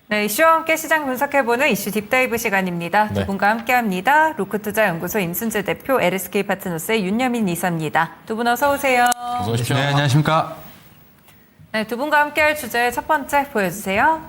네, 이슈와 함께 시장 분석해보는 이슈 딥다이브 시간입니다. 네. 두 분과 함께합니다. 로크투자연구소 임순재 대표, LSK파트너스의 윤여민 이사입니다. 두 분 어서 오세요. 어서 오십시오. 네, 안녕하십니까. 네, 두 분과 함께할 주제 첫 번째 보여주세요.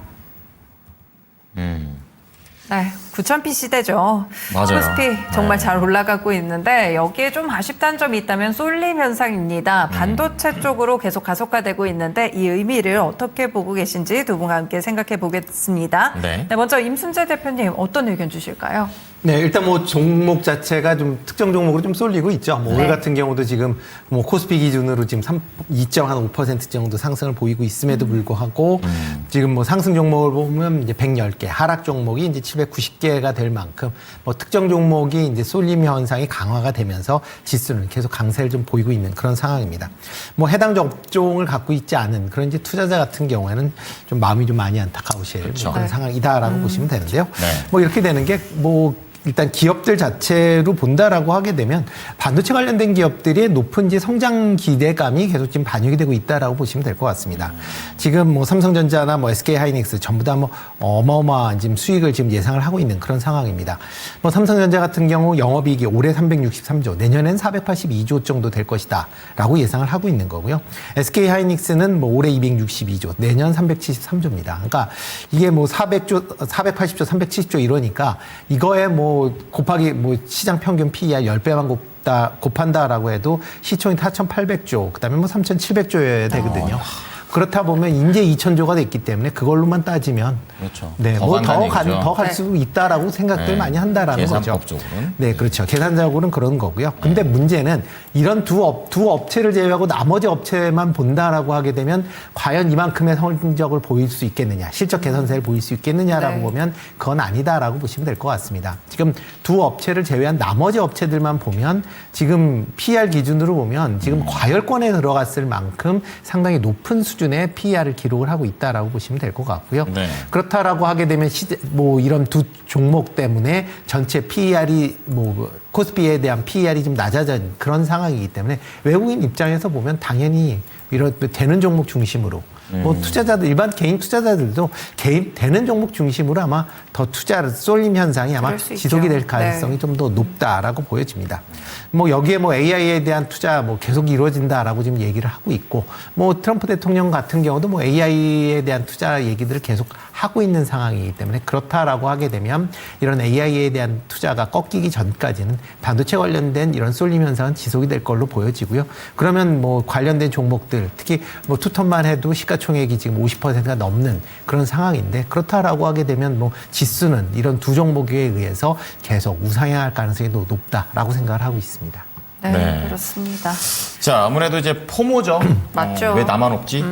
네, 9,000p 시대죠. 맞아요. 코스피 정말 네. 잘 올라가고 있는데 여기에 좀 아쉽다는 점이 있다면 쏠림 현상입니다. 반도체 쪽으로 계속 가속화되고 있는데 이 의미를 어떻게 보고 계신지 두 분과 함께 생각해 보겠습니다. 네. 먼저 임순재 대표님 어떤 의견 주실까요? 네, 일단 뭐 종목 자체가 좀 특정 종목으로 좀 쏠리고 있죠. 뭐 네. 올 같은 경우도 지금 뭐 코스피 기준으로 지금 2.5% 정도 상승을 보이고 있음에도 불구하고 지금 뭐 상승 종목을 보면 이제 110개, 하락 종목이 이제 790개가 될 만큼 뭐 특정 종목이 이제 쏠림 현상이 강화가 되면서 지수는 계속 강세를 좀 보이고 있는 그런 상황입니다. 뭐 해당 업종을 갖고 있지 않은 그런 이제 투자자 같은 경우에는 좀 마음이 좀 많이 안타까우실 그렇죠. 뭐 그런 네. 상황이다라고 보시면 되는데요. 네. 뭐 이렇게 되는 게 뭐 일단 기업들 자체로 본다라고 하게 되면 반도체 관련된 기업들이 높은 이제 성장 기대감이 계속 지금 반영이 되고 있다라고 보시면 될 것 같습니다. 지금 뭐 삼성전자나 뭐 SK 하이닉스 전부 다 뭐 어마어마한 지금 수익을 지금 예상을 하고 있는 그런 상황입니다. 뭐 삼성전자 같은 경우 영업이익이 올해 363조, 내년엔 482조 정도 될 것이다라고 예상을 하고 있는 거고요. SK 하이닉스는 뭐 올해 262조, 내년 373조입니다. 그러니까 이게 뭐 400조, 480조, 370조 이러니까 이거에 뭐 곱하기 뭐 시장 평균 PER 10배만 곱한다라고 해도 시총이 4,800조, 그다음에 뭐 3,700조여야 되거든요. 그렇다 보면 이제 2,000조가 됐기 때문에 그걸로만 따지면 그렇죠. 네, 뭐 더 갈 네. 수 있다라고 생각들 네. 많이 한다라는 거죠. 계산법적으로는. 네, 그렇죠. 계산적으로는 그런 거고요. 근데 문제는 이런 두 업체를 제외하고 나머지 업체만 본다라고 하게 되면 과연 이만큼의 성적을 보일 수 있겠느냐, 실적 개선세를 보일 수 있겠느냐라고 네. 보면 그건 아니다라고 보시면 될 것 같습니다. 지금 두 업체를 제외한 나머지 업체들만 보면 지금 PR 기준으로 보면 지금 과열권에 들어갔을 만큼 상당히 높은 수준의 PER을 기록을 하고 있다라고 보시면 될 것 같고요. 네. 그렇다라고 하게 되면 뭐 이런 두 종목 때문에 전체 PER이 뭐 코스피에 대한 PER이 좀 낮아진 그런 상황이기 때문에 외국인 입장에서 보면 당연히 이런 되는 종목 중심으로 뭐 투자자들 일반 개인 투자자들도 되는 종목 중심으로 아마 더 투자를 쏠림 현상이 아마 그럴 수 지속이 있죠. 될 가능성이 네. 좀 더 높다라고 보여집니다. 뭐 여기에 뭐 AI에 대한 투자 뭐 계속 이루어진다라고 지금 얘기를 하고 있고 뭐 트럼프 대통령 같은 경우도 뭐 AI에 대한 투자 얘기들을 계속 하고 있는 상황이기 때문에 그렇다라고 하게 되면 이런 AI에 대한 투자가 꺾이기 전까지는 반도체 관련된 이런 쏠림 현상은 지속이 될 걸로 보여지고요. 그러면 뭐 관련된 종목들 특히 뭐 투톤만 해도 시가총액이 지금 50%가 넘는 그런 상황인데 그렇다라고 하게 되면 뭐 지수는 이런 두 종목에 의해서 계속 우상향할 가능성이 더 높다라고 생각을 하고 있습니다. 네, 네. 그렇습니다. 자, 아무래도 이제 포모죠. 맞죠. 왜 나만 없지?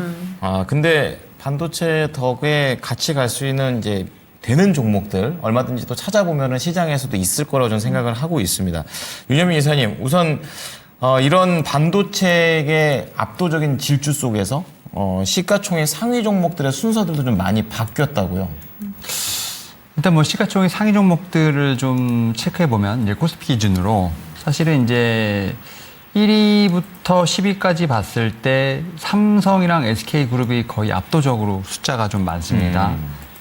근데 반도체 덕에 같이 갈 수 있는 이제 되는 종목들 얼마든지 또 찾아보면은 시장에서도 있을 거라고 저는 생각을 하고 있습니다. 윤여민 이사님, 우선 이런 반도체의 압도적인 질주 속에서 시가총액 상위 종목들의 순서들도 좀 많이 바뀌었다고요. 일단 뭐 시가총액 상위 종목들을 좀 체크해 보면 이제 코스피 기준으로 사실은 이제 1위부터 10위까지 봤을 때 삼성이랑 SK그룹이 거의 압도적으로 숫자가 좀 많습니다.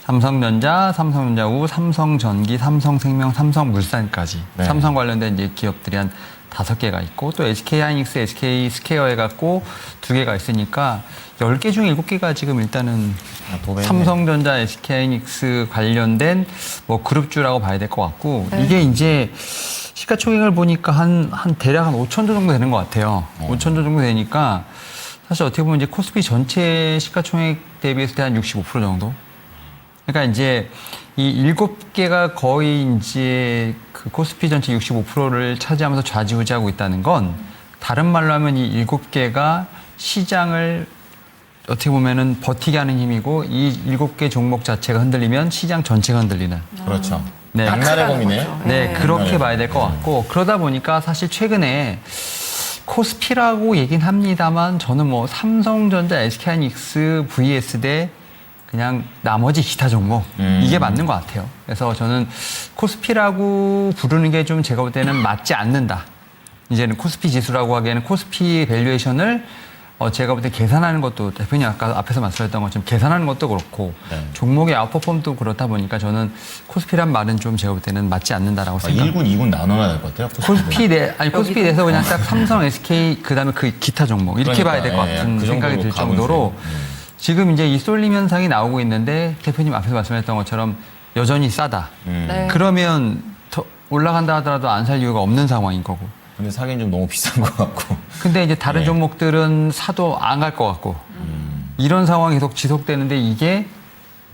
삼성전자, 삼성전자우, 삼성전기, 삼성생명, 삼성물산까지 네. 삼성 관련된 이제 기업들이 한 5개가 있고 또 SK하이닉스, SK스퀘어 해갖고 2개가 있으니까 10개 중에 7개가 지금 일단은 도매네. 삼성전자, SK하이닉스 관련된 뭐 그룹주라고 봐야 될 것 같고 네. 이게 이제 시가총액을 보니까 한 대략 한 5천조 정도 되는 것 같아요. 5천조 정도 되니까 사실 어떻게 보면 이제 코스피 전체 시가총액 대비했을 때 한 65% 정도. 그러니까 이제 이 7개가 거의 이제 그 코스피 전체 65%를 차지하면서 좌지우지하고 있다는 건 다른 말로 하면 이 7개가 시장을 어떻게 보면은 버티게 하는 힘이고 이 7개 종목 자체가 흔들리면 시장 전체가 흔들리는. 그렇죠. 네. 양날의 검이네. 거죠. 네, 네. 그렇게 봐야 될 것 같고 그러다 보니까 사실 최근에 코스피라고 얘긴 합니다만 저는 뭐 삼성전자, SK하이닉스, VS 대 그냥 나머지 기타 종목 이게 맞는 것 같아요. 그래서 저는 코스피라고 부르는 게 좀 제가 볼 때는 맞지 않는다. 이제는 코스피 지수라고 하기에는 코스피 밸류에이션을 제가 볼 때 계산하는 것도 대표님 아까 앞에서 말씀하셨던 것처럼 계산하는 것도 그렇고 네. 종목의 아웃퍼폼도 그렇다 보니까 저는 코스피란 말은 좀 제가 볼 때는 맞지 않는다라고 생각합니다. 1군, 2군 나눠야 될 것 같아요. 코스피 내에서 그냥 딱 삼성, SK 그다음에 그 기타 종목 이렇게 그러니까, 봐야 될 것 같은 그 생각이 정도로 들 정도로 지금 이제 이 쏠림 현상이 나오고 있는데 대표님 앞에서 말씀하셨던 것처럼 여전히 싸다. 네. 그러면 더 올라간다 하더라도 안 살 이유가 없는 상황인 거고. 근데 사기는 좀 너무 비싼 것 같고. 근데 이제 다른 네. 종목들은 사도 안 갈 것 같고. 이런 상황이 계속 지속되는데 이게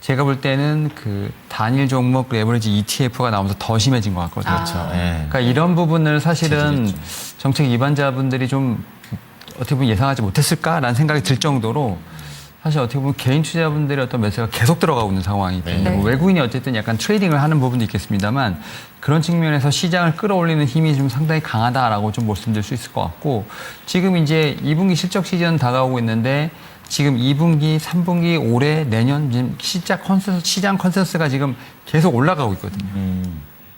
제가 볼 때는 그 단일 종목 레버리지 ETF가 나오면서 더 심해진 것 같거든요. 그렇죠. 예. 그러니까 이런 부분을 사실은 지지겠죠. 정책 위반자분들이 좀 어떻게 보면 예상하지 못했을까라는 생각이 들 정도로 사실 어떻게 보면 개인 투자자분들의 어떤 매수가 계속 들어가고 있는 상황이기 때문에 네. 뭐 외국인이 어쨌든 약간 트레이딩을 하는 부분도 있겠습니다만 그런 측면에서 시장을 끌어올리는 힘이 좀 상당히 강하다라고 좀 말씀드릴 수 있을 것 같고 지금 이제 2분기 실적 시즌 다가오고 있는데 지금 2분기, 3분기, 올해, 내년 지금 시장 컨센서스가 지금 계속 올라가고 있거든요.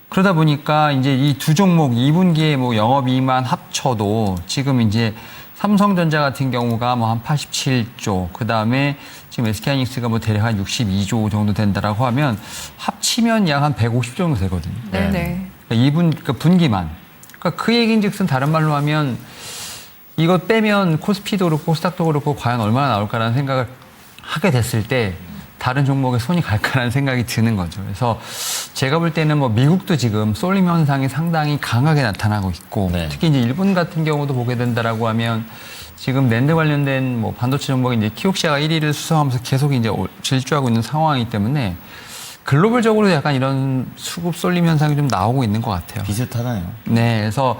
그러다 보니까 이제 이 두 종목 2분기에 뭐 영업이익만 합쳐도 지금 이제 삼성전자 같은 경우가 뭐 한 87조, 그 다음에 지금 SK하이닉스가 뭐 대략 한 62조 정도 된다라고 하면 합치면 약 한 150 정도 되거든요. 네네. 그러니까 분기만. 그러니까 그 얘기인즉슨 다른 말로 하면 이거 빼면 코스피도 그렇고 코스닥도 그렇고 과연 얼마나 나올까라는 생각을 하게 됐을 때 다른 종목에 손이 갈까라는 생각이 드는 거죠. 그래서 제가 볼 때는 뭐 미국도 지금 쏠림 현상이 상당히 강하게 나타나고 있고 네. 특히 이제 일본 같은 경우도 보게 된다라고 하면 지금 낸드 관련된 뭐 반도체 종목이 이제 키옥시아가 1위를 수성하면서 계속 이제 질주하고 있는 상황이기 때문에 글로벌적으로 약간 이런 수급 쏠림 현상이 좀 나오고 있는 것 같아요. 비슷하네요. 네, 그래서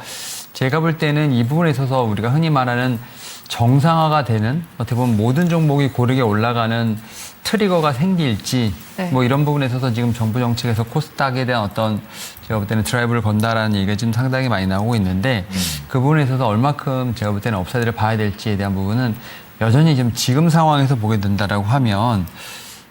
제가 볼 때는 이 부분에 있어서 우리가 흔히 말하는 정상화가 되는 어떻게 보면 모든 종목이 고르게 올라가는 트리거가 생길지 네. 뭐 이런 부분에 있어서 지금 정부 정책에서 코스닥에 대한 어떤 제가 볼 때는 드라이브를 건다라는 얘기가 지금 상당히 많이 나오고 있는데 그 부분에 있어서 얼마큼 제가 볼 때는 업사이드를 봐야 될지에 대한 부분은 여전히 지금 상황에서 보게 된다라고 하면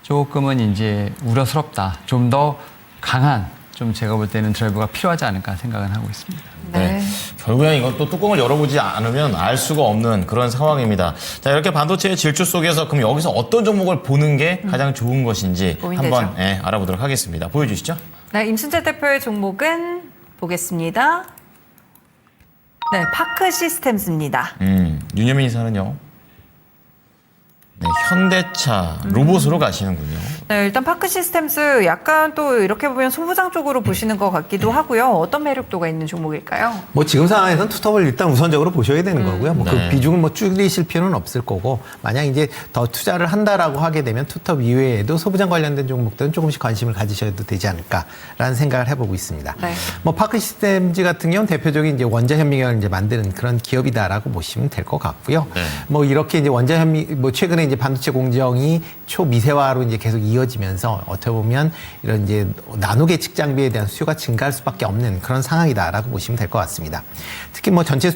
조금은 이제 우려스럽다. 좀 더 강한 좀 제가 볼 때는 드라이브가 필요하지 않을까 생각은 하고 있습니다. 네. 결국엔 이것도 뚜껑을 열어보지 않으면 알 수가 없는 그런 상황입니다. 자, 이렇게 반도체의 질주 속에서 그럼 여기서 어떤 종목을 보는 게 가장 좋은 것인지 고민되죠. 한번 알아보도록 하겠습니다. 보여주시죠. 네, 임순재 대표의 종목은 보겠습니다. 네, 파크 시스템스입니다. 윤여민 이사는요. 네, 현대차 로봇으로 가시는군요. 네, 일단 파크 시스템스 약간 또 이렇게 보면 소부장 쪽으로 보시는 것 같기도 하고요. 어떤 매력도가 있는 종목일까요? 뭐 지금 상황에서는 투톱을 일단 우선적으로 보셔야 되는 거고요. 뭐 그 네. 비중을 뭐 줄이실 필요는 없을 거고 만약 이제 더 투자를 한다라고 하게 되면 투톱 이외에도 소부장 관련된 종목들은 조금씩 관심을 가지셔도 되지 않을까라는 생각을 해보고 있습니다. 네. 뭐 파크 시스템즈 같은 경우는 대표적인 이제 원자 현미경을 이제 만드는 그런 기업이다라고 보시면 될 것 같고요. 네. 뭐 이렇게 이제 원자 현미 뭐 최근에 이제 반도체 공정이 초미세화로 이제 계속 이어지면서 어떻게 보면 이런 이제 나노 계측 장비에 대한 수요가 증가할 수밖에 없는 그런 상황이다라고 보시면 될 것 같습니다. 특히 뭐 전체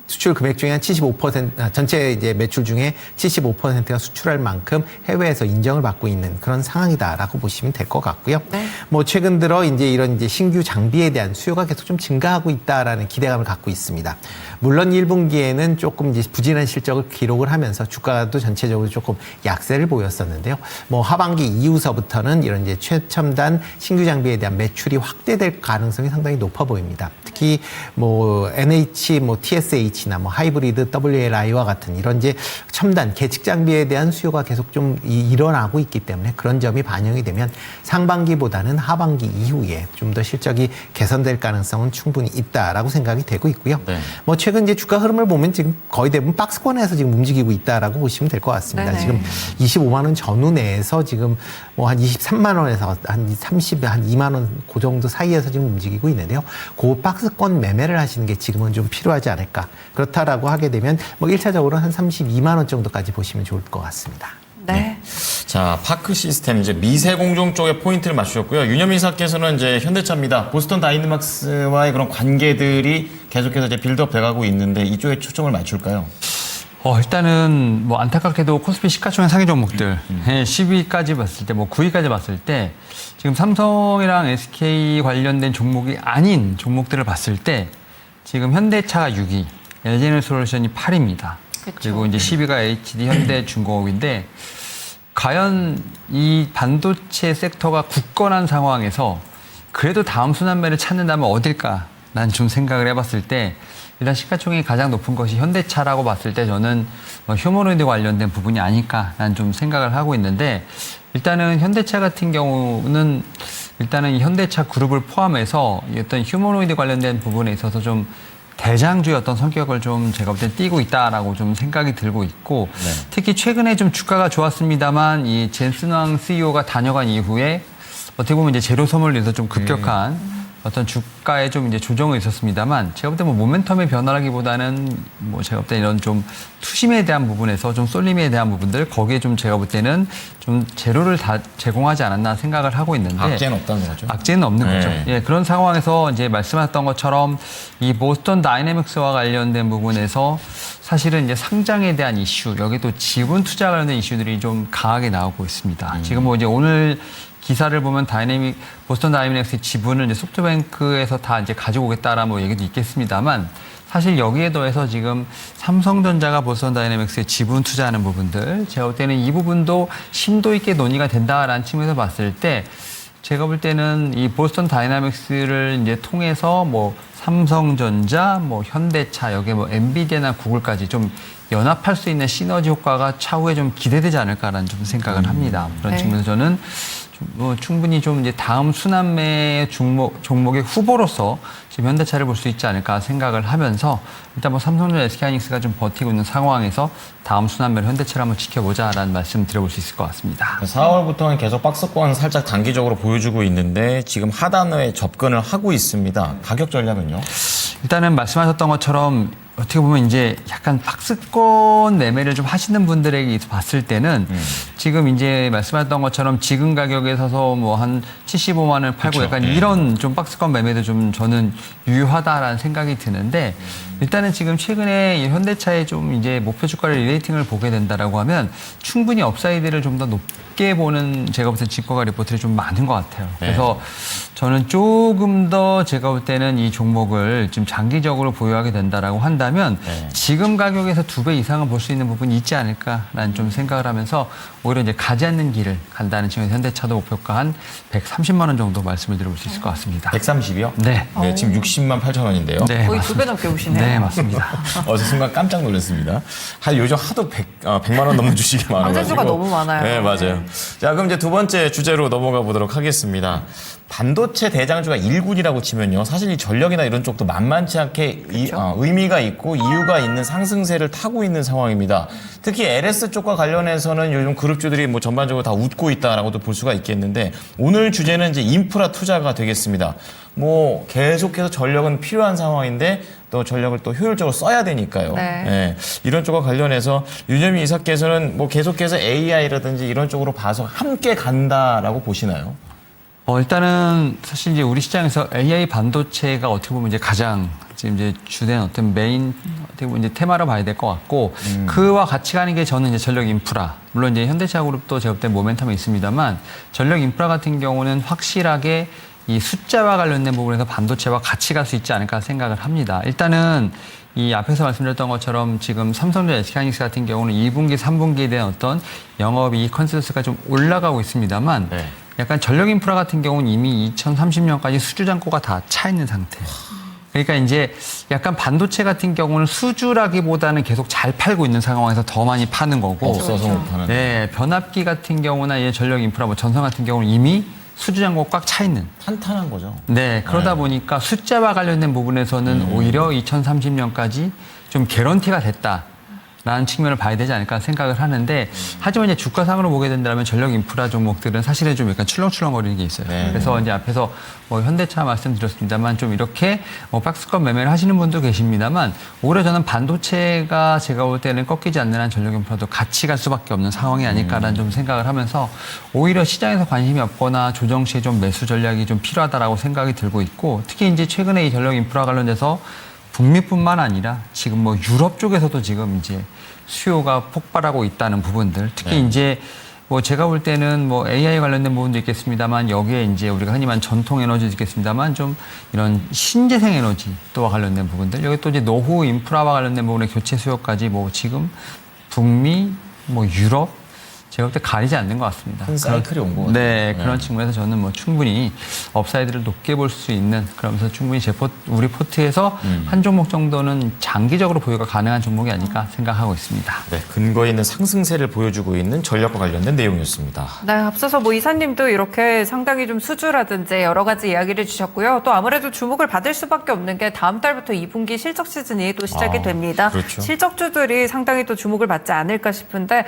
수출 금액 중에 한 75%, 전체 이제 매출 중에 75%가 수출할 만큼 해외에서 인정을 받고 있는 그런 상황이다라고 보시면 될 것 같고요. 네. 뭐 최근 들어 이제 이런 이제 신규 장비에 대한 수요가 계속 좀 증가하고 있다라는 기대감을 갖고 있습니다. 물론 1분기에는 조금 이제 부진한 실적을 기록을 하면서 주가도 전체적으로 조금 약세를 보였었는데요. 뭐 하반기 이후서부터는 이런 이제 최첨단 신규 장비에 대한 매출이 확대될 가능성이 상당히 높아 보입니다. 특히 뭐 NH, 뭐 TSH나 뭐 하이브리드 WLI와 같은 이런 이제 첨단 계측 장비에 대한 수요가 계속 좀 일어나고 있기 때문에 그런 점이 반영이 되면 상반기보다는 하반기 이후에 좀 더 실적이 개선될 가능성은 충분히 있다라고 생각이 되고 있고요. 네. 뭐 최근 이제 주가 흐름을 보면 지금 거의 대부분 박스권에서 지금 움직이고 있다라고 보시면 될 것 같습니다. 네네. 지금 25만 원 전후 내에서 지금 뭐 한 23만 원에서 한 30, 한 2만 원 그 정도 사이에서 지금 움직이고 있는데요. 그 박스권 매매를 하시는 게 지금은 좀 필요하지 않을까. 그렇다라고 하게 되면 뭐 1차적으로 한 32만 원 정도까지 보시면 좋을 것 같습니다. 네. 자, 파크 시스템 이제 미세 공정 쪽에 포인트를 맞추셨고요. 윤여민 이사께서는 이제 현대차입니다. 보스턴 다이내믹스와의 그런 관계들이 계속해서 이제 빌드업 돼가고 있는데 이쪽에 초점을 맞출까요? 일단은 뭐 안타깝게도 코스피 시가총액 상위 종목들 10위까지 봤을 때, 뭐 9위까지 봤을 때 지금 삼성이랑 SK 관련된 종목이 아닌 종목들을 봤을 때 지금 현대차가 6위, LG에너지솔루션이 8위입니다. 그리고 이제 10위가 HD, 현대중공업인데 과연 이 반도체 섹터가 굳건한 상황에서 그래도 다음 순환매를 찾는다면 어딜까? 난 좀 생각을 해봤을 때 일단 시가총액이 가장 높은 것이 현대차라고 봤을 때 저는 휴머노이드 관련된 부분이 아닐까 난 좀 생각을 하고 있는데 일단은 현대차 같은 경우는 일단은 이 현대차 그룹을 포함해서 어떤 휴머노이드 관련된 부분에 있어서 좀 대장주의 어떤 성격을 좀 제가 볼 때 띠고 있다라고 좀 생각이 들고 있고 특히 최근에 좀 주가가 좋았습니다만 이 젠슨왕 CEO가 다녀간 이후에 어떻게 보면 이제 재료 소멸로 인해서 좀 급격한 어떤 주가에 좀 이제 조정이 있었습니다만 제가 볼 때 뭐 모멘텀의 변화라기보다는 뭐 제가 볼 때 이런 좀 투심에 대한 부분에서 좀 쏠림에 대한 부분들 거기에 좀 제가 볼 때는 좀 재료를 다 제공하지 않았나 생각을 하고 있는데 악재는 없다는 거죠. 악재는 없는 네. 거죠. 예, 그런 상황에서 이제 말씀하셨던 것처럼 이 보스턴 다이내믹스와 관련된 부분에서 사실은 이제 상장에 대한 이슈 여기 또 지분 투자 관련된 이슈들이 좀 강하게 나오고 있습니다. 지금 뭐 이제 오늘 기사를 보면 보스턴 다이내믹스의 지분을 이제 소프트뱅크에서 다 이제 가지고 오겠다라는 뭐 얘기도 있겠습니다만 사실 여기에 더해서 지금 삼성전자가 보스턴 다이내믹스에 지분 투자하는 부분들 제가 볼 때는 이 부분도 심도 있게 논의가 된다라는 측면에서 봤을 때 제가 볼 때는 이 보스턴 다이내믹스를 이제 통해서 뭐 삼성전자, 뭐 현대차, 여기에 뭐 엔비디아나 구글까지 좀 연합할 수 있는 시너지 효과가 차후에 좀 기대되지 않을까라는 좀 생각을 합니다. 그런 네. 측면에서 저는 뭐 충분히 좀 이제 다음 순환매 종목의 후보로서 지금 현대차를 볼 수 있지 않을까 생각을 하면서 일단 뭐 삼성전자, SK하이닉스가 좀 버티고 있는 상황에서 다음 순환매를 현대차를 한번 지켜보자라는 말씀 드려볼 수 있을 것 같습니다. 4월부터는 계속 박스권 살짝 단기적으로 보여주고 있는데 지금 하단에 접근을 하고 있습니다. 가격 전략은요? 일단은 말씀하셨던 것처럼 어떻게 보면 이제 약간 박스권 매매를 좀 하시는 분들에게 봤을 때는 지금 이제 말씀하셨던 것처럼 지금 가격에 서서 뭐 한 75만 원을 팔고 그쵸. 약간 이런 좀 박스권 매매도 좀 저는 유효하다라는 생각이 드는데 일단은 지금 최근에 이 현대차의 좀 이제 목표 주가를 리레이팅을 보게 된다라고 하면 충분히 업사이드를 좀 더 높게 보는 제가 볼 때 지표가 리포트들이 좀 많은 것 같아요. 그래서 저는 조금 더 제가 볼 때는 이 종목을 좀 장기적으로 보유하게 된다라고 한다면 지금 가격에서 2배 이상은 볼 수 있는 부분이 있지 않을까라는 좀 생각을 하면서 오히려 이제 가지 않는 길을 간다는 측면에서 현대차도 목표가 한 130만 원 정도 말씀을 드려볼 수 있을 것 같습니다. 130이요? 네. 네, 지금 60만 8천 원인데요. 네, 거의 맞습니다. 2배 넘게 오시네요. 네, 맞습니다. 어제 순간 깜짝 놀랐습니다. 요즘 하도 100만 원 넘는 주식이 많아가지고. 화제수가 너무 많아요. 네, 맞아요. 자, 그럼 이제 두 번째 주제로 넘어가 보도록 하겠습니다. 반도체 대장주가 1군이라고 치면요. 사실 이 전력이나 이런 쪽도 만만치 않게 의미가 있고 이유가 있는 상승세를 타고 있는 상황입니다. 특히 LS 쪽과 관련해서는 요즘 그룹주들이 뭐 전반적으로 다 웃고 있다라고도 볼 수가 있겠는데 오늘 주제는 이제 인프라 투자가 되겠습니다. 뭐 계속해서 전력은 필요한 상황인데 또 전력을 또 효율적으로 써야 되니까요. 네. 예, 이런 쪽과 관련해서 윤여미 이사께서는 뭐 계속해서 AI라든지 이런 쪽으로 봐서 함께 간다라고 보시나요? 일단은 사실 이제 우리 시장에서 AI 반도체가 어떻게 보면 이제 가장 지금 이제 주된 어떤 메인 어떻게 보면 이제 테마로 봐야 될 것 같고 그와 같이 가는 게 저는 이제 전력 인프라. 물론 이제 현대차 그룹도 제가 볼 때 모멘텀이 있습니다만 전력 인프라 같은 경우는 확실하게 이 숫자와 관련된 부분에서 반도체와 같이 갈 수 있지 않을까 생각을 합니다. 일단은 이 앞에서 말씀드렸던 것처럼 지금 삼성전자, SK하이닉스 같은 경우는 2분기, 3분기에 대한 어떤 영업이익 컨센서스가 좀 올라가고 있습니다만 네. 약간 전력 인프라 같은 경우는 이미 2030년까지 수주 잔고가 다 차 있는 상태. 그러니까 이제 약간 반도체 같은 경우는 수주라기보다는 계속 잘 팔고 있는 상황에서 더 많이 파는 거고. 없어서 못 파는. 네, 변압기 같은 경우나 이 전력 인프라, 뭐 전선 같은 경우는 이미 수주 잔고 꽉 차 있는. 탄탄한 거죠. 네, 그러다 보니까 숫자와 관련된 부분에서는 오히려 2030년까지 좀 개런티가 됐다라는 측면을 봐야 되지 않을까 생각을 하는데 하지만 이제 주가상으로 보게 된다면 전력 인프라 종목들은 사실은 좀 약간 출렁출렁거리는 게 있어요. 네. 그래서 이제 앞에서 뭐 현대차 말씀드렸습니다만 좀 이렇게 박스권 매매를 하시는 분도 계십니다만 오히려 저는 반도체가 제가 볼 때는 꺾이지 않는 한 전력 인프라도 같이 갈 수밖에 없는 상황이 아닐까라는 좀 생각을 하면서 오히려 시장에서 관심이 없거나 조정 시에 좀 매수 전략이 좀 필요하다라고 생각이 들고 있고 특히 이제 최근에 이 전력 인프라 관련돼서 북미뿐만 아니라 지금 뭐 유럽 쪽에서도 지금 이제 수요가 폭발하고 있다는 부분들 특히 이제 뭐 제가 볼 때는 뭐 AI 관련된 부분도 있겠습니다만 여기에 이제 우리가 흔히 말하는 전통 에너지도 있겠습니다만 좀 이런 신재생 에너지 또와 관련된 부분들 여기 또 이제 노후 인프라와 관련된 부분의 교체 수요까지 뭐 지금 북미 뭐 유럽 제가 볼 때 가리지 않는 것 같습니다. 큰 사이클이 온 것 같아요. 네, 그런 측면에서 저는 뭐 충분히 업사이드를 높게 볼 수 있는 그러면서 충분히 우리 포트에서 한 종목 정도는 장기적으로 보유가 가능한 종목이 아닐까 생각하고 있습니다. 네, 근거 있는 상승세를 보여주고 있는 전력과 관련된 내용이었습니다. 네, 앞서서 뭐 이사님도 이렇게 상당히 좀 수주라든지 여러 가지 이야기를 주셨고요. 또 아무래도 주목을 받을 수밖에 없는 게 다음 달부터 2분기 실적 시즌이 또 시작이 됩니다. 그렇죠. 실적주들이 상당히 또 주목을 받지 않을까 싶은데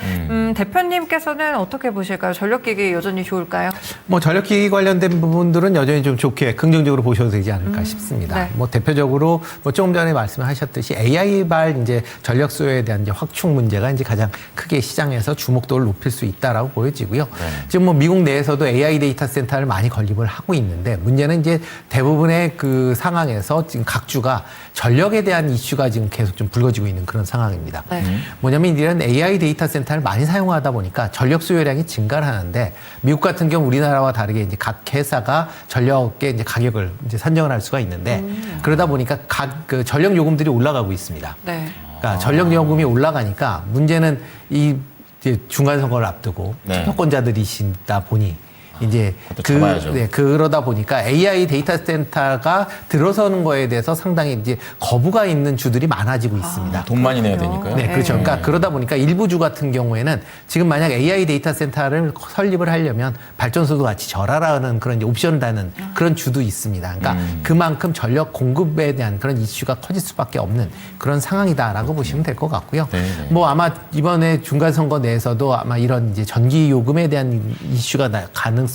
대표님께서는 어떻게 보실까요? 전력기기 여전히 좋을까요? 뭐 전력기기 관련된 부분들은 여전히 좀 좋게 긍정적으로 보셔도 되지 않을까 싶습니다. 네. 뭐 대표적으로 뭐 조금 전에 말씀하셨듯이 AI발 이제 전력 수요에 대한 이제 확충 문제가 이제 가장 크게 시장에서 주목도를 높일 수 있다라고 보여지고요. 지금 뭐 미국 내에서도 AI 데이터 센터를 많이 건립을 하고 있는데 문제는 이제 대부분의 그 상황에서 지금 각 주가 전력에 대한 이슈가 지금 계속 좀 불거지고 있는 그런 상황입니다. 네. 뭐냐면 이런 AI 데이터 센터를 많이 사용하다 보니까 전력 수요량이 증가를 하는데 미국 같은 경우 우리나라와 다르게 이제 각 회사가 전력의 이제 가격을 이제 산정을 할 수가 있는데 그러다 보니까 각 그 전력 요금들이 올라가고 있습니다. 네. 그러니까 전력 요금이 올라가니까 문제는 이 이제 중간 선거를 앞두고 네. 투표권자들이시다 보니 이제 그것도 잡아야죠. 그러다 보니까 AI 데이터 센터가 들어서는 거에 대해서 상당히 이제 거부가 있는 주들이 많아지고 있습니다. 돈 많이 내야 되니까요. 네, 그렇죠. 그러니까 그러다 보니까 일부 주 같은 경우에는 지금 만약 AI 데이터 센터를 설립을 하려면 발전소도 같이 절하라는 그런 이제 옵션을 다는 그런 주도 있습니다. 그러니까 그만큼 전력 공급에 대한 그런 이슈가 커질 수밖에 없는 그런 상황이다라고 보시면 될 것 같고요. 네. 뭐 아마 이번에 중간 선거 내에서도 아마 이런 이제 전기 요금에 대한 이슈가 가능성도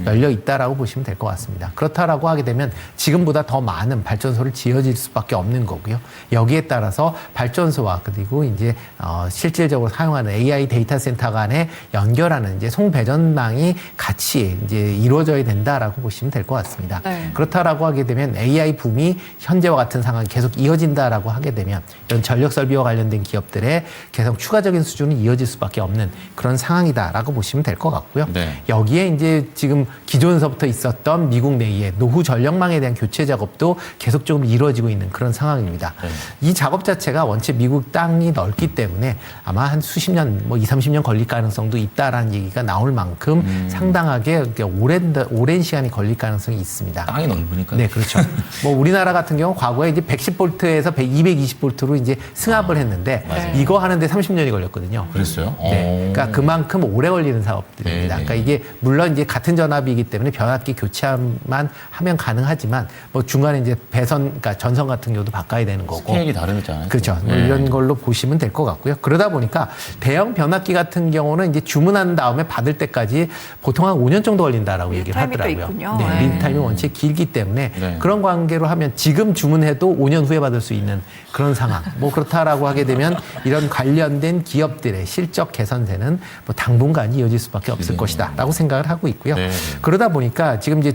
열려 있다라고 보시면 될 것 같습니다. 그렇다라고 하게 되면 지금보다 더 많은 발전소를 지어질 수밖에 없는 거고요. 여기에 따라서 발전소와 그리고 이제 실질적으로 사용하는 AI 데이터 센터 간에 연결하는 이제 송배전망이 같이 이제 이루어져야 된다라고 보시면 될 것 같습니다. 네. 그렇다라고 하게 되면 AI 붐이 현재와 같은 상황이 계속 이어진다라고 하게 되면 이런 전력 설비와 관련된 기업들의 계속 추가적인 수준이 이어질 수밖에 없는 그런 상황이다라고 보시면 될 것 같고요. 네. 여기에 이제 지금 기존서부터 있었던 미국 내의 노후 전력망에 대한 교체 작업도 계속 좀 이루어지고 있는 그런 상황입니다. 네. 이 작업 자체가 원체 미국 땅이 넓기 때문에 아마 한 수십 년, 뭐 20, 30년 걸릴 가능성도 있다라는 얘기가 나올 만큼 상당하게 오랜 시간이 걸릴 가능성이 있습니다. 땅이 넓으니까요. 네, 그렇죠. 뭐 우리나라 같은 경우 과거에 이제 110볼트에서 220볼트로 이제 승합을 했는데 이거 하는데 30년이 걸렸거든요. 그랬어요? 네. 그러니까 그만큼 오래 걸리는 사업들입니다. 네, 네. 그러니까 이게 물론 이제 같은 전압이기 때문에 변압기 교체만 하면 가능하지만 뭐 중간에 이제 그러니까 전선 같은 경우도 바꿔야 되는 거고. 스케일이 다르잖아요. 그렇죠. 뭐 네. 이런 걸로 보시면 될 것 같고요. 그러다 보니까 대형 변압기 같은 경우는 이제 주문한 다음에 받을 때까지 보통 한 5년 정도 걸린다라고 얘기를 리드타임이 또 하더라고요. 있군요. 네, 네. 리드타임이 원체 길기 때문에 네. 그런 관계로 하면 지금 주문해도 5년 후에 받을 수 있는 그런 상황. 뭐 그렇다라고 하게 되면 이런 관련된 기업들의 실적 개선세는 뭐 당분간 이어질 수밖에 없을 것이다라고 생각을 하고 있고요. 네. 그러다 보니까 지금 이제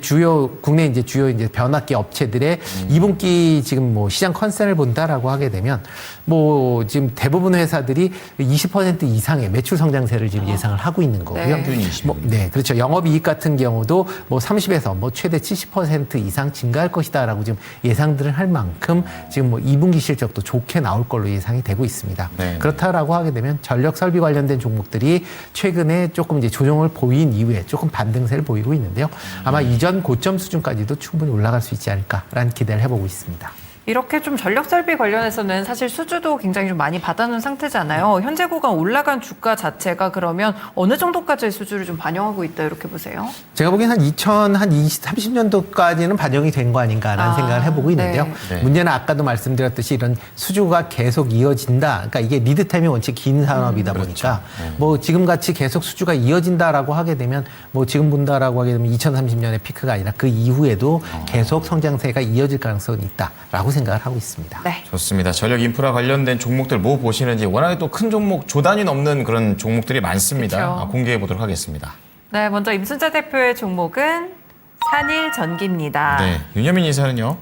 국내 이제 주요 이제 변압기 업체들의 2분기 지금 뭐 시장 컨센을 본다라고 하게 되면 뭐 지금 대부분 회사들이 20% 이상의 매출 성장세를 지금 예상을 하고 있는 거고요. 네. 평균 20%. 뭐, 네, 그렇죠. 영업이익 같은 경우도 뭐 30에서 뭐 최대 70% 이상 증가할 것이다라고 지금 예상들을 할 만큼 지금 뭐 2분기 실적도 좋게 나올 걸로 예상이 되고 있습니다. 네. 그렇다라고 하게 되면 전력 설비 관련된 종목들이 최근에 조금 이제 조정을 보인 이후에 조금 반등세를 보이고 있는데요. 아마 이전 고점 수준까지도 충분히 올라갈 수 있지 않을까라는 기대를 해보고 있습니다. 이렇게 좀 전력 설비 관련해서는 사실 수주도 굉장히 좀 많이 받아놓은 상태잖아요. 현재 구간 올라간 주가 자체가 그러면 어느 정도까지의 수주를 좀 반영하고 있다 이렇게 보세요? 제가 보기엔 한 30년도까지는 반영이 된 거 아닌가라는 생각을 해보고 있는데요. 네. 문제는 아까도 말씀드렸듯이 이런 수주가 계속 이어진다. 그러니까 이게 리드타임이 원체 긴 산업이다 보니까 뭐 지금같이 계속 수주가 이어진다라고 하게 되면 뭐 지금 본다라고 하게 되면 2030년의 피크가 아니라 그 이후에도 계속 성장세가 이어질 가능성이 있다라고 생각을 하고 있습니다. 네. 좋습니다. 전력 인프라 관련된 종목들 뭐 보시는지 워낙에 또 큰 종목 조단위 넘는 그런 종목들이 많습니다. 그쵸. 공개해 보도록 하겠습니다. 네, 먼저 임순자 대표의 종목은 산일전기입니다. 네, 윤여민 이사는요.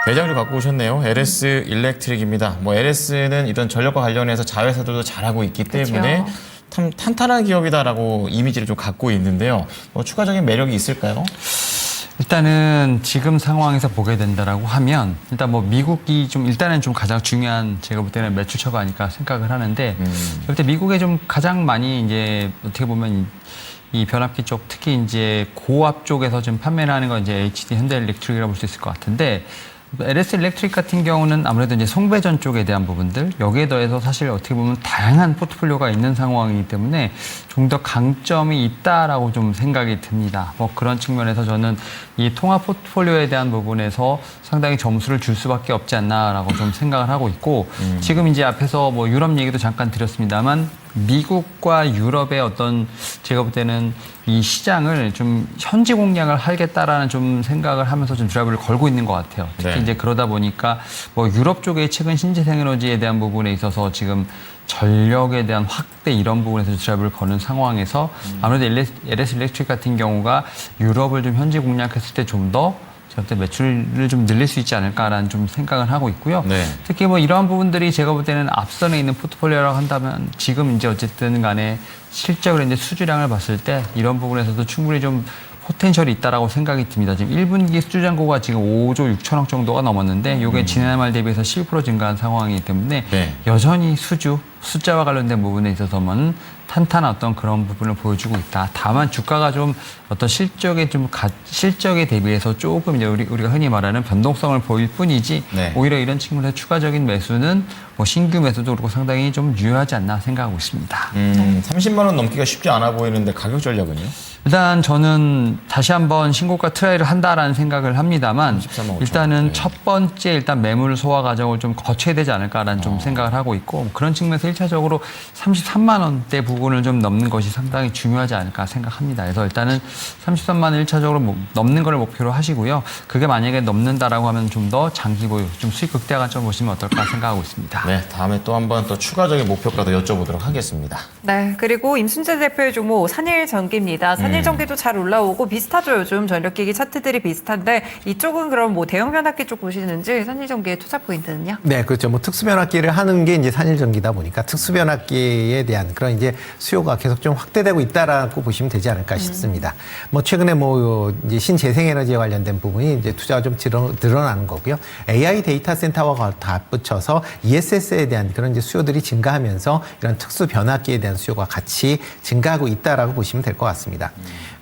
대장주 갖고 오셨네요. LS 일렉트릭입니다. 뭐 LS는 이런 전력과 관련해서 자회사들도 잘하고 있기 때문에 그쵸. 탄탄한 기업이다라고 이미지를 좀 갖고 있는데요. 뭐 추가적인 매력이 있을까요? 일단은 지금 상황에서 보게 된다라고 하면 일단 뭐 미국이 좀 일단은 좀 가장 중요한 제가 볼 때는 매출처가 아닐까 생각을 하는데 그때 미국에 좀 가장 많이 이제 어떻게 보면 이 변압기 쪽 특히 이제 고압 쪽에서 좀 판매를 하는 건 이제 HD 현대일렉트릭이라고 볼 수 있을 것 같은데 LS 일렉트릭 같은 경우는 아무래도 이제 송배전 쪽에 대한 부분들 여기에 더해서 사실 어떻게 보면 다양한 포트폴리오가 있는 상황이기 때문에 좀 더 강점이 있다라고 좀 생각이 듭니다. 뭐 그런 측면에서 저는 이 통합 포트폴리오에 대한 부분에서 상당히 점수를 줄 수밖에 없지 않나라고 좀 생각을 하고 있고 지금 이제 앞에서 뭐 유럽 얘기도 잠깐 드렸습니다만 미국과 유럽의 어떤 제가 볼 때는 이 시장을 좀 현지 공략을 하겠다라는 좀 생각을 하면서 좀 드라이브를 걸고 있는 것 같아요. 특히 네. 이제 그러다 보니까 뭐 유럽 쪽의 최근 신재생에너지에 대한 부분에 있어서 지금 전력에 대한 확대 이런 부분에서 드라이브를 거는 상황에서 아무래도 LS 일렉트릭 같은 경우가 유럽을 좀 현지 공략했을 때 좀 더 제가 볼 때 매출을 좀 늘릴 수 있지 않을까라는 좀 생각을 하고 있고요. 네. 특히 뭐 이러한 부분들이 제가 볼 때는 앞선에 있는 포트폴리오라고 한다면 지금 이제 어쨌든 간에 실적을 이제 수주량을 봤을 때 이런 부분에서도 충분히 좀 포텐셜이 있다라고 생각이 듭니다. 지금 1분기 수주 잔고가 지금 5조 6천억 정도가 넘었는데 이게 지난해 대비해서 11% 증가한 상황이기 때문에 네. 여전히 숫자와 관련된 부분에 있어서는 탄탄한 어떤 그런 부분을 보여주고 있다. 다만 주가가 좀 어떤 실적에 대비해서 조금 이제 우리가 흔히 말하는 변동성을 보일 뿐이지 네. 오히려 이런 측면에서 추가적인 매수는 뭐 신규 매수도 그렇고 상당히 좀 유효하지 않나 생각하고 있습니다. 30만 원 넘기가 쉽지 않아 보이는데 가격 전략은요? 일단 저는 다시 한번 신고가 트라이를 한다라는 생각을 합니다만 13만 5천 일단은 원. 첫 번째 일단 매물 소화 과정을 좀 거쳐야 되지 않을까라는 좀 생각을 하고 있고 그런 측면에서 1차적으로 33만 원대 부분을 좀 넘는 것이 상당히 중요하지 않을까 생각합니다. 그래서 일단은 33만 원 1차적으로 넘는 거를 목표로 하시고요. 그게 만약에 넘는다라고 하면 좀 더 장기 보유, 좀 수익 극대화 관점 보시면 어떨까 생각하고 있습니다. 네, 다음에 또 한번 또 추가적인 목표가도 여쭤보도록 하겠습니다. 네, 그리고 임순재 대표의 종목 산일전기입니다. 산일전기도 잘 올라오고 비슷하죠. 요즘 전력기기 차트들이 비슷한데 이쪽은 그럼 뭐 대형 변압기 쪽 보시는지 산일전기의 투자 포인트는요? 네, 그렇죠. 뭐 특수변압기를 하는 게 이제 산일전기다 보니까 특수변압기에 대한 그런 이제 수요가 계속 좀 확대되고 있다라고 보시면 되지 않을까 싶습니다. 뭐 최근에 뭐 이제 신재생에너지에 관련된 부분이 이제 투자가 좀 드러나는 거고요. AI 데이터 센터와 덧붙여서 ESS에 대한 그런 이제 수요들이 증가하면서 이런 특수변압기에 대한 수요가 같이 증가하고 있다라고 보시면 될 것 같습니다.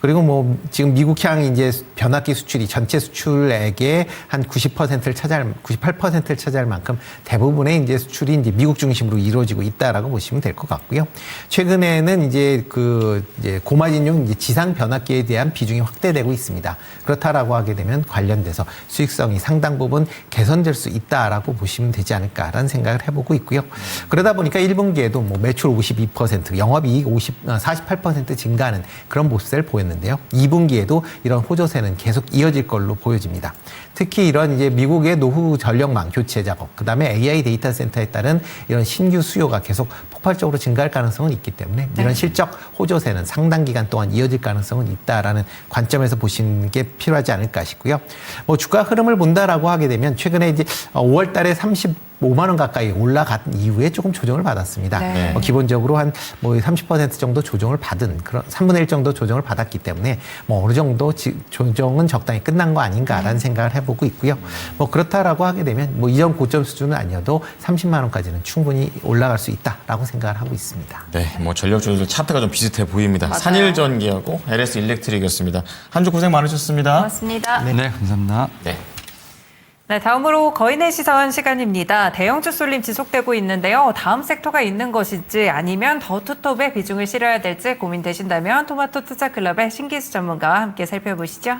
그리고 뭐 지금 미국향 이제 변압기 수출이 전체 수출액의 한 90%를 차지할 98%를 차지할 만큼 대부분의 이제 수출이 이제 미국 중심으로 이루어지고 있다라고 보시면 될 것 같고요. 최근에는 이제 이제 고마진용 이제 지상 변압기에 대한 비중이 확대되고 있습니다. 그렇다라고 하게 되면 관련돼서 수익성이 상당 부분 개선될 수 있다라고 보시면 되지 않을까라는 생각을 해보고 있고요. 그러다 보니까 1분기에도 뭐 매출 52%, 영업이익 48% 증가하는 그런 모습을 보였는데요. 2분기에도 이런 호조세는 계속 이어질 걸로 보여집니다. 특히 이런 이제 미국의 노후 전력망 교체 작업, 그다음에 AI 데이터 센터에 따른 이런 신규 수요가 계속 폭발적으로 증가할 가능성은 있기 때문에 이런 실적 호조세는 상당 기간 동안 이어질 가능성은 있다라는 관점에서 보시는 게 필요하지 않을까 싶고요. 뭐 주가 흐름을 본다라고 하게 되면 최근에 이제 5월 달에 35만 원 가까이 올라간 이후에 조금 조정을 받았습니다. 네. 기본적으로 한 뭐 30% 정도 조정을 받은 그런 3분의 1 정도 조정을 받았기 때문에 뭐 어느 정도 조정은 적당히 끝난 거 아닌가라는 생각을 해보고 있고요. 뭐 그렇다라고 하게 되면 뭐 이전 고점 수준은 아니어도 30만 원까지는 충분히 올라갈 수 있다라고 생각을 하고 있습니다. 네, 뭐 전력 조절 차트가 좀 비슷해 보입니다. 맞아요. 산일전기하고 LS 일렉트릭이었습니다. 한 주 고생 많으셨습니다. 고맙습니다. 네, 감사합니다. 네. 네, 다음으로 거인의 시선 시간입니다. 대형주 쏠림 지속되고 있는데요. 다음 섹터가 있는 것인지 아니면 더 투톱에 비중을 실어야 될지 고민되신다면 토마토 투자클럽의 신기수 전문가와 함께 살펴보시죠.